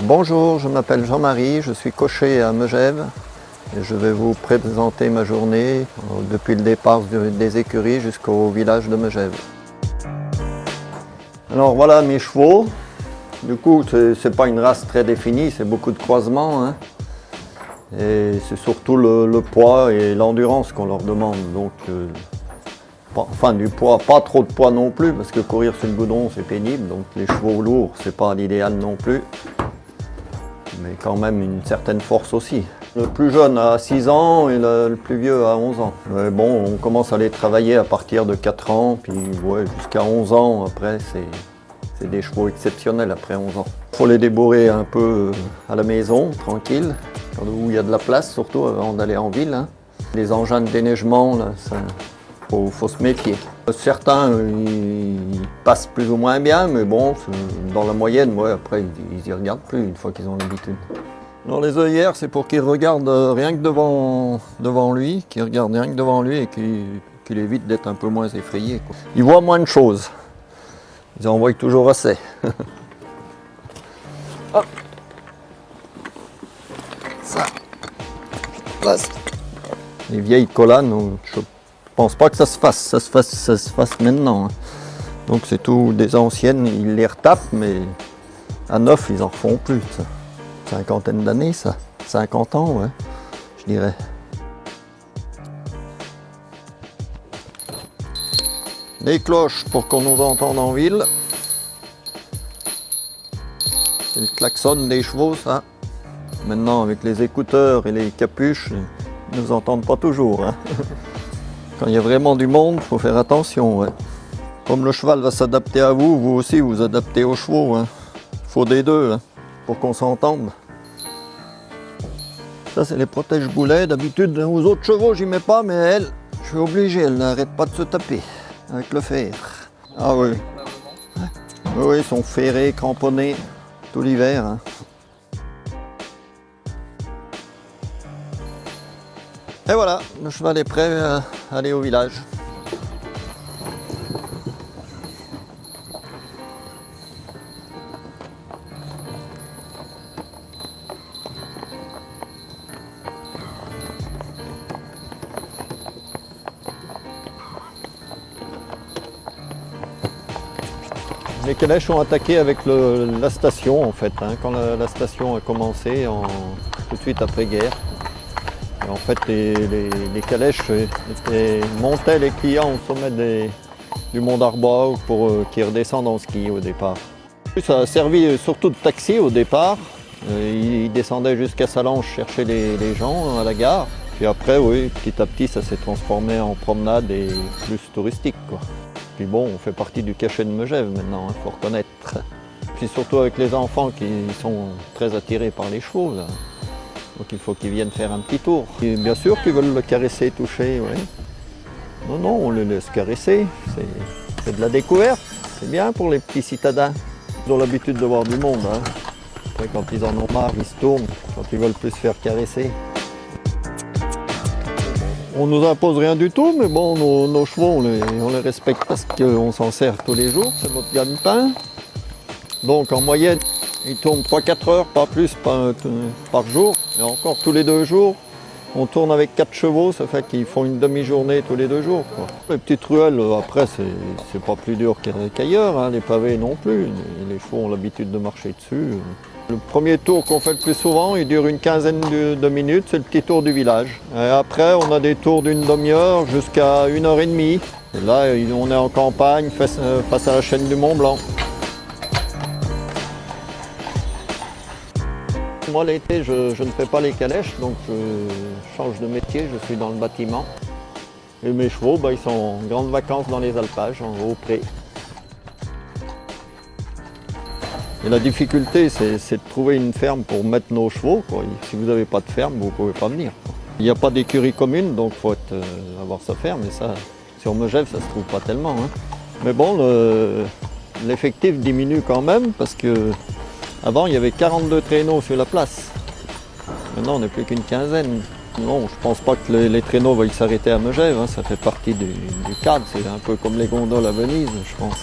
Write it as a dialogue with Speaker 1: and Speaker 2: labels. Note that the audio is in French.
Speaker 1: Bonjour, je m'appelle Jean-Marie, je suis cocher à Megève et je vais vous présenter ma journée depuis le départ des écuries jusqu'au village de Megève. Alors voilà mes chevaux. Du coup, c'est pas une race très définie, c'est beaucoup de croisements, hein. Et c'est surtout le poids et l'endurance qu'on leur demande. Donc, enfin du poids, pas trop de poids non plus, parce que courir sur le goudron c'est pénible, donc les chevaux lourds c'est pas l'idéal non plus. Mais quand même une certaine force aussi. Le plus jeune a 6 ans et le plus vieux a 11 ans. Mais bon, on commence à les travailler à partir de 4 ans, puis ouais, jusqu'à 11 ans, après c'est des chevaux exceptionnels après 11 ans. Il faut les débourrer un peu à la maison, tranquille, où il y a de la place surtout avant d'aller en ville, hein. Les engins de déneigement, là, faut se méfier. Certains ils passent plus ou moins bien, mais bon, dans la moyenne, ouais, après ils y regardent plus une fois qu'ils ont l'habitude. Alors les œillères, c'est pour qu'ils regardent rien que devant lui, qu'ils regardent rien que devant lui et qu'il évite d'être un peu moins effrayé, quoi. Ils voient moins de choses. Ils en voient toujours assez. Hop. Ça. Là, les vieilles collanes, je pense pas que ça se fasse maintenant, hein. Donc c'est tout des anciennes, ils les retapent, mais à neuf ils en refont plus. Ça. Cinquantaine d'années, ça. 50 ans, ouais, je dirais. Les cloches pour qu'on nous entende en ville. C'est le klaxon des chevaux, ça. Maintenant, avec les écouteurs et les capuches, ils ne nous entendent pas toujours, hein. Quand il y a vraiment du monde, il faut faire attention, ouais. Comme le cheval va s'adapter à vous, vous aussi vous adaptez aux chevaux, hein. Il faut des deux, hein, pour qu'on s'entende. Ça, c'est les protège-boulets. D'habitude, aux autres chevaux, j'y mets pas, mais elle, je suis obligé, elle n'arrête pas de se taper avec le fer. Ah oui. Oui, ils sont ferrés, cramponnés tout l'hiver, hein. Et voilà, le cheval est prêt à aller au village. Les calèches sont attaquées avec la station en fait, hein, quand la station a commencé tout de suite après-guerre. En fait, les calèches montaient les clients au sommet du Mont d'Arbois pour qu'ils redescendent en ski au départ. Ça a servi surtout de taxi au départ. Ils descendaient jusqu'à Salange chercher les gens à la gare. Puis après, oui, petit à petit, ça s'est transformé en promenade et plus touristique, quoi. Puis bon, on fait partie du cachet de Megève maintenant, il faut reconnaître. Puis surtout avec les enfants qui sont très attirés par les chevaux, là. Donc il faut qu'ils viennent faire un petit tour. Et bien sûr qu'ils veulent le caresser, toucher, oui. Non, non, on le laisse caresser. C'est de la découverte. C'est bien pour les petits citadins. Ils ont l'habitude de voir du monde, hein. Après, quand ils en ont marre, ils se tournent. Quand ils veulent plus se faire caresser. On nous impose rien du tout, mais bon, nos chevaux, on les respecte parce qu'on s'en sert tous les jours. C'est notre gagne-pain. Donc en moyenne, ils tournent 3-4 heures, pas plus par jour. Et encore tous les 2 jours, on tourne avec 4 chevaux, ça fait qu'ils font une demi-journée tous les 2 jours, quoi. Les petites ruelles, après, c'est pas plus dur qu'ailleurs, hein, les pavés non plus. Les chevaux ont l'habitude de marcher dessus. Le premier tour qu'on fait le plus souvent, il dure une quinzaine de minutes, c'est le petit tour du village. Et après, on a des tours d'une demi-heure jusqu'à 1h30. Et là, on est en campagne, face à la chaîne du Mont Blanc. Moi, l'été, je ne fais pas les calèches, donc je change de métier, je suis dans le bâtiment. Et mes chevaux, ils sont en grandes vacances dans les alpages, en haut pré. Et la difficulté, c'est de trouver une ferme pour mettre nos chevaux, quoi. Si vous n'avez pas de ferme, vous ne pouvez pas venir, quoi. Il n'y a pas d'écurie commune, donc il faut avoir sa ferme. Et ça, sur Megève, ça ne se trouve pas tellement, hein. Mais bon, l'effectif diminue quand même, parce que avant, il y avait 42 traîneaux sur la place. Maintenant, on n'est plus qu'une quinzaine. Non, je ne pense pas que les traîneaux veuillent s'arrêter à Megève, hein. Ça fait partie du cadre. C'est un peu comme les gondoles à Venise, je pense.